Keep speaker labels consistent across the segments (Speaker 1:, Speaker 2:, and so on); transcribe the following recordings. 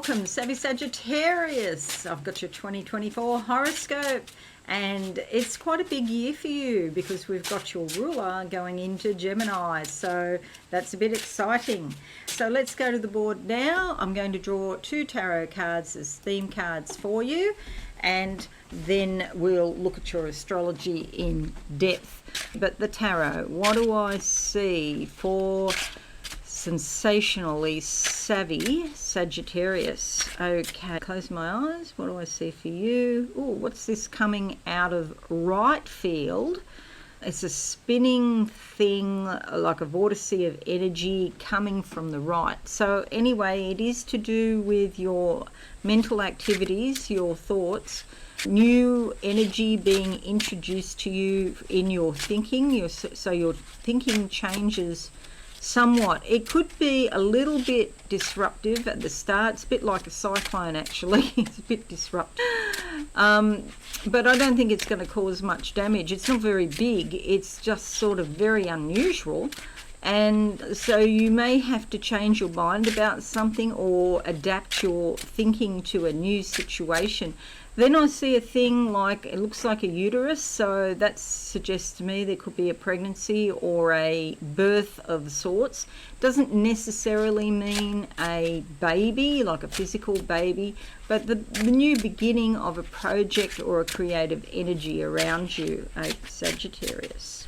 Speaker 1: Welcome, Savvy Sagittarius. I've got your 2024 horoscope, and it's quite a big year for you because we've got your ruler going into Gemini, so that's a bit exciting. So let's go to the board now. I'm going to draw 2 tarot cards as theme cards for you, and then we'll look at your astrology in depth. But the tarot, what do I see for sensationally savvy Sagittarius? Okay, close my eyes. What do I see for you? Oh, what's this coming out of right field? It's a spinning thing, like a vortex of energy coming from the right. So anyway, it is to do with your mental activities, your thoughts, new energy being introduced to you in your thinking. So your thinking changes somewhat. It could be a little bit disruptive at the start. It's a bit like a cyclone, actually. It's a bit disruptive. But I don't think it's going to cause much damage. It's not very big. It's just sort of very unusual. And so you may have to change your mind about something or adapt your thinking to a new situation. Then I see a thing like, it looks like a uterus, so that suggests to me there could be a pregnancy or a birth of sorts. Doesn't necessarily mean a baby, like a physical baby, but the new beginning of a project or a creative energy around you, a Sagittarius.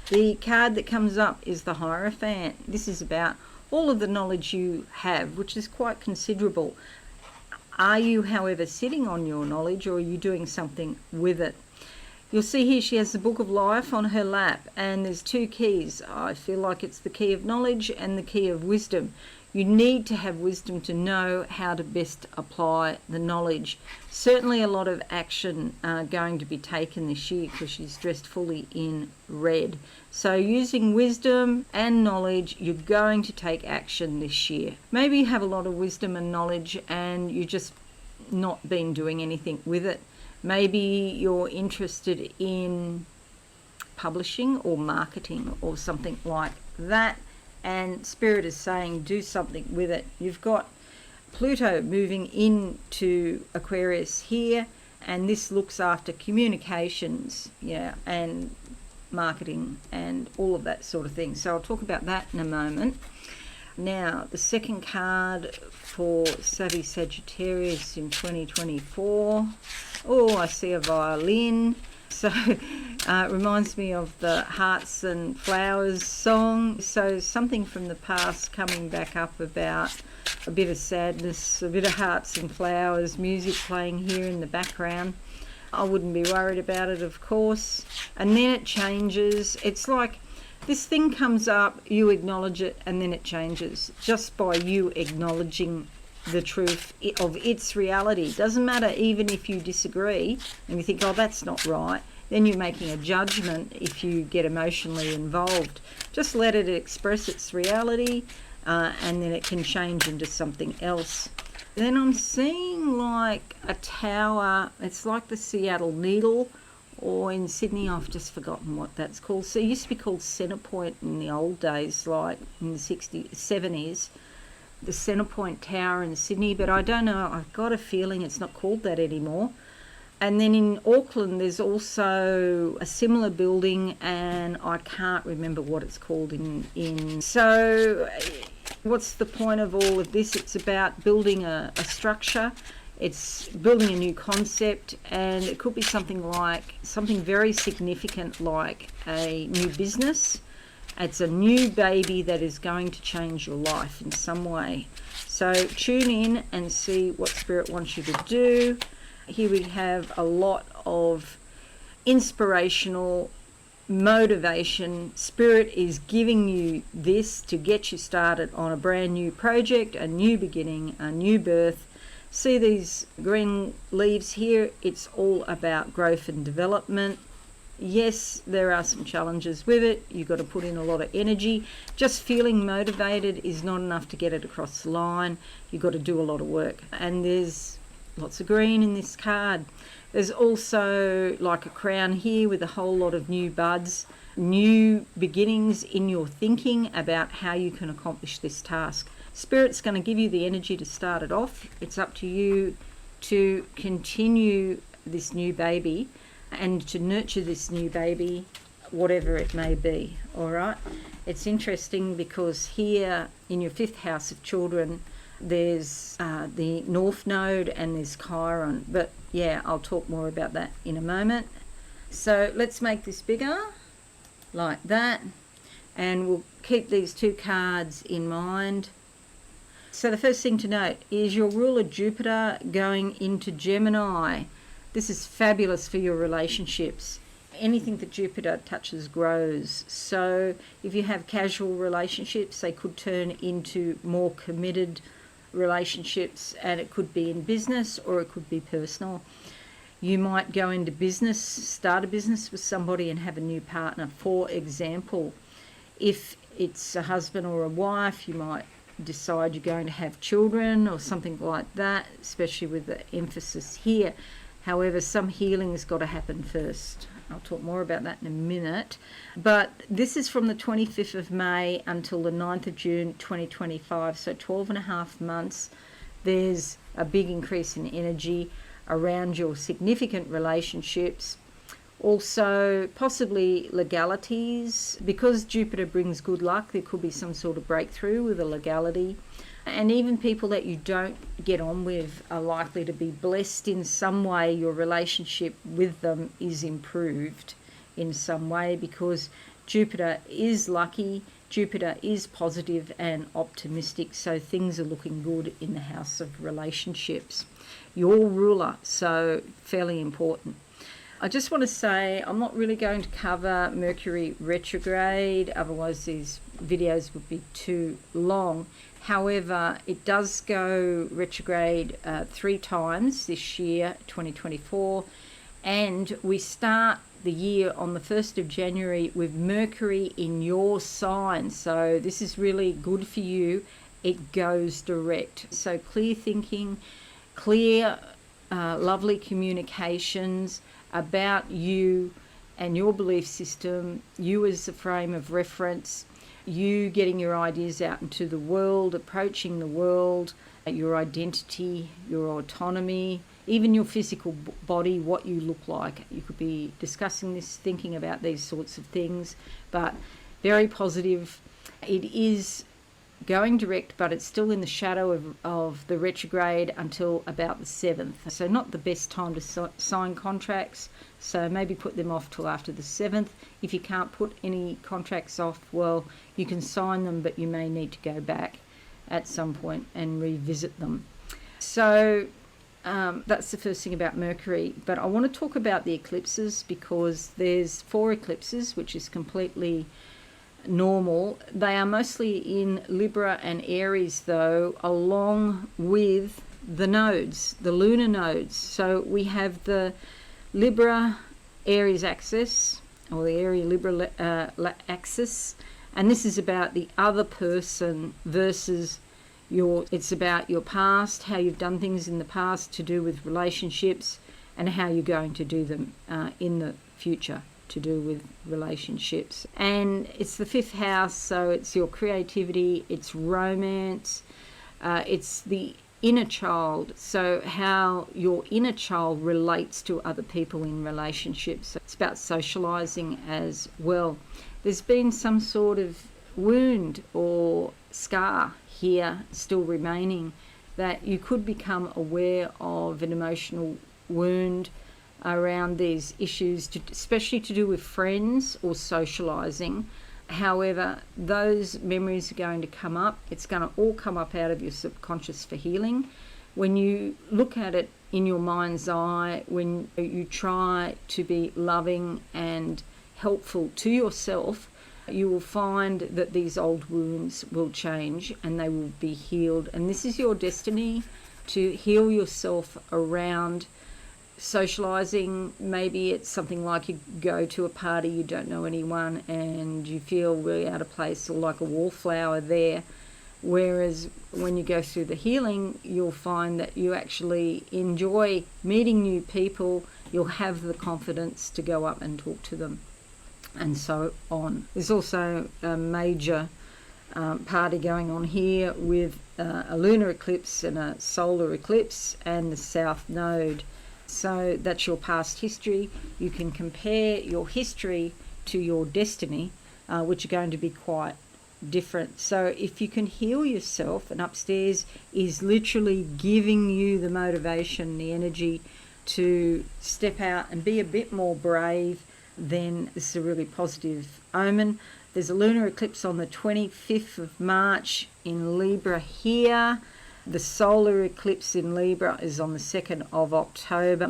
Speaker 1: The card that comes up is the Hierophant. This is about all of the knowledge you have, which is quite considerable. Are you, however, sitting on your knowledge, or are you doing something with it? You'll see here she has the Book of Life on her lap, and there's 2 keys. I feel like it's the key of knowledge and the key of wisdom. You need to have wisdom to know how to best apply the knowledge. Certainly a lot of action going to be taken this year because she's dressed fully in red. So using wisdom and knowledge, you're going to take action this year. Maybe you have a lot of wisdom and knowledge and you just not been doing anything with it. Maybe you're interested in publishing or marketing or something like that, and Spirit is saying do something with it. You've got Pluto moving into Aquarius here, and this looks after communications, and marketing and all of that sort of thing. So I'll talk about that in a moment. Now, the second card for Savvy Sagittarius in 2024. Oh, I see a violin. So it reminds me of the Hearts and Flowers song. So something from the past coming back up about a bit of sadness, a bit of hearts and flowers, music playing here in the background. I wouldn't be worried about it, of course. And then it changes. It's like this thing comes up, you acknowledge it, and then it changes just by you acknowledging the truth of its reality. Doesn't matter even if you disagree and you think, oh, that's not right. Then you're making a judgment if you get emotionally involved. Just let it express its reality, and then it can change into something else. Then I'm seeing like a tower. It's like the Seattle Needle, or in Sydney, I've just forgotten what that's called. So it used to be called Centrepoint in the old days, like in the 60s, 70s. The Centrepoint Tower in Sydney, but I don't know, I've got a feeling it's not called that anymore. And then in Auckland there's also a similar building, and I can't remember what it's called in. So what's the point of all of this? It's about building a structure, it's building a new concept, and it could be something very significant like a new business. It's a new baby that is going to change your life in some way. So tune in and see what Spirit wants you to do. Here we have a lot of inspirational motivation. Spirit is giving you this to get you started on a brand new project, a new beginning, a new birth. See these green leaves here? It's all about growth and development. Yes, there are some challenges with it. You've got to put in a lot of energy. Just feeling motivated is not enough to get it across the line. You've got to do a lot of work. And there's lots of green in this card. There's also like a crown here with a whole lot of new buds, new beginnings in your thinking about how you can accomplish this task. Spirit's going to give you the energy to start it off. It's up to you to continue this new baby and to nurture this new baby, whatever it may be. All right. It's interesting because here in your 5th house of children, there's the North Node and there's Chiron. But yeah, I'll talk more about that in a moment. So let's make this bigger, like that. And we'll keep these 2 cards in mind. So the first thing to note is your ruler Jupiter going into Gemini. This is fabulous for your relationships. Anything that Jupiter touches grows. So if you have casual relationships, they could turn into more committed relationships, and it could be in business or it could be personal. You might go into business, start a business with somebody and have a new partner. For example, if it's a husband or a wife, you might decide you're going to have children or something like that, especially with the emphasis here. However, some healing has got to happen first. I'll talk more about that in a minute. But this is from the 25th of May until the 9th of June 2025, so 12 and a half months. There's a big increase in energy around your significant relationships. Also, possibly legalities. Because Jupiter brings good luck, there could be some sort of breakthrough with a legality. And even people that you don't get on with are likely to be blessed in some way. Your relationship with them is improved in some way because Jupiter is lucky, Jupiter is positive and optimistic, so things are looking good in the house of relationships. Your ruler, so fairly important. I just want to say I'm not really going to cover Mercury retrograde, otherwise these videos would be too long. However, it does go retrograde 3 times this year, 2024, and we start the year on the 1st of January with Mercury in your sign. So this is really good for you. It goes direct. So clear thinking, clear, lovely communications about you and your belief system, you as a frame of reference, you getting your ideas out into the world, approaching the world, your identity, your autonomy, even your physical body, what you look like. You could be discussing this, thinking about these sorts of things, but very positive. It is going direct, but it's still in the shadow of the retrograde until about the 7th. So not the best time to sign contracts, so maybe put them off till after the 7th. If you can't put any contracts off, well, you can sign them, but you may need to go back at some point and revisit them. So that's the first thing about Mercury. But I want to talk about the eclipses because there's 4 eclipses, which is completely normal. They are mostly in Libra and Aries though, along with the nodes, the lunar nodes. So we have the Libra Aries axis, or the Aries Libra axis, and this is about the other person versus it's about your past, how you've done things in the past to do with relationships, and how you're going to do them in the future to do with relationships. And it's the 5th house, so it's your creativity, it's romance, it's the inner child, so how your inner child relates to other people in relationships. It's about socializing as well. There's been some sort of wound or scar here still remaining that you could become aware of, an emotional wound around these issues, especially to do with friends or socializing. However, those memories are going to come up. It's going to all come up out of your subconscious for healing. When you look at it in your mind's eye, when you try to be loving and helpful to yourself, you will find that these old wounds will change and they will be healed. And this is your destiny, to heal yourself around socializing. Maybe it's something like you go to a party, you don't know anyone and you feel really out of place or like a wallflower there, whereas when you go through the healing, you'll find that you actually enjoy meeting new people, you'll have the confidence to go up and talk to them, and so on. There's also a major party going on here with a lunar eclipse and a solar eclipse and the South Node. So that's your past history. You can compare your history to your destiny, which are going to be quite different. So if you can heal yourself, and upstairs is literally giving you the motivation, the energy to step out and be a bit more brave, then this is a really positive omen. There's a lunar eclipse on the 25th of March in Libra here. The solar eclipse in Libra is on the 2nd of October,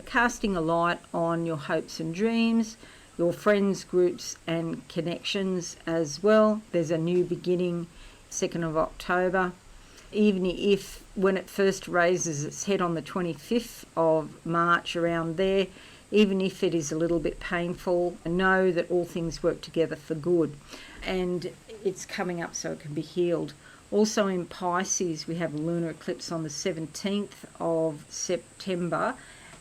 Speaker 1: casting a light on your hopes and dreams, your friends, groups and connections as well. There's a new beginning, 2nd of October. Even if when it first raises its head on the 25th of March, around there, even if it is a little bit painful, know that all things work together for good. And it's coming up so it can be healed. Also in Pisces, we have a lunar eclipse on the 17th of September,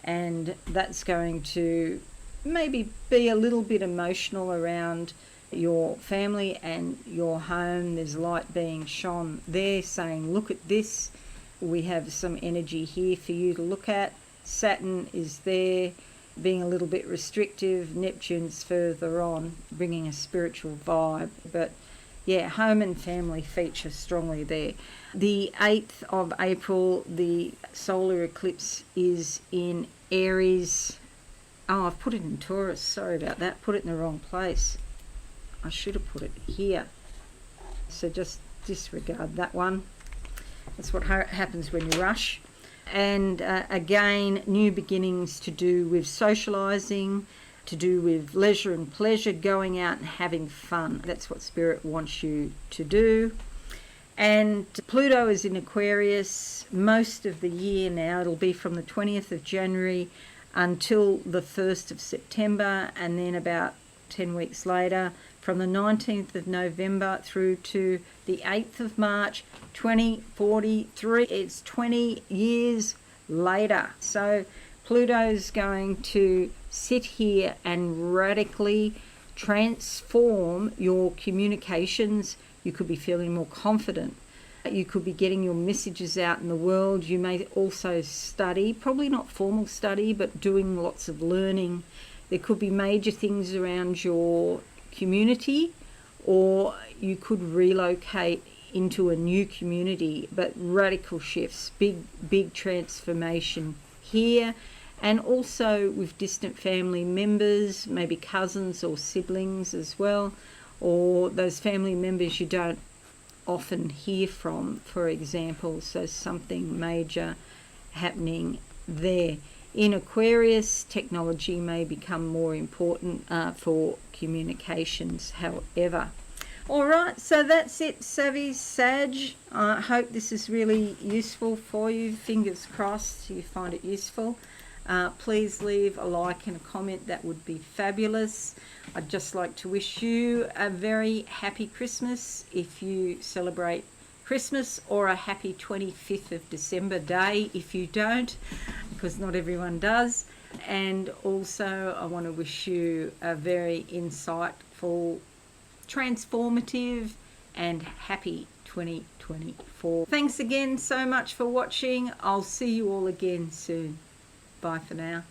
Speaker 1: and that's going to maybe be a little bit emotional around your family and your home. There's light being shone there saying, look at this. We have some energy here for you to look at. Saturn is there being a little bit restrictive. Neptune's further on, bringing a spiritual vibe. But yeah, home and family feature strongly there. The 8th of April, the solar eclipse is in Aries. Oh, I've put it in Taurus. Sorry about that. Put it in the wrong place. I should have put it here. So just disregard that one. That's what happens when you rush. And again, new beginnings to do with socialising, to do with leisure and pleasure, going out and having fun. That's what Spirit wants you to do. And Pluto is in Aquarius most of the year now. It'll be from the 20th of January until the 1st of September, and then about 10 weeks later, from the 19th of November through to the 8th of March 2043. It's 20 years later. So Pluto's going to sit here and radically transform your communications. You could be feeling more confident. You could be getting your messages out in the world. You may also study, probably not formal study, but doing lots of learning. There could be major things around your community, or you could relocate into a new community, but radical shifts, big transformation here. And also with distant family members, maybe cousins or siblings as well, or those family members you don't often hear from, for example. So something major happening there. In Aquarius, technology may become more important for communications, however. All right, so that's it, Savvy Sag. I hope this is really useful for you. Fingers crossed you find it useful. Please leave a like and a comment. That would be fabulous. I'd just like to wish you a very happy Christmas if you celebrate Christmas, or a happy 25th of December day if you don't, because not everyone does. And also I want to wish you a very insightful, transformative and happy 2024. Thanks again so much for watching. I'll see you all again soon. Bye for now.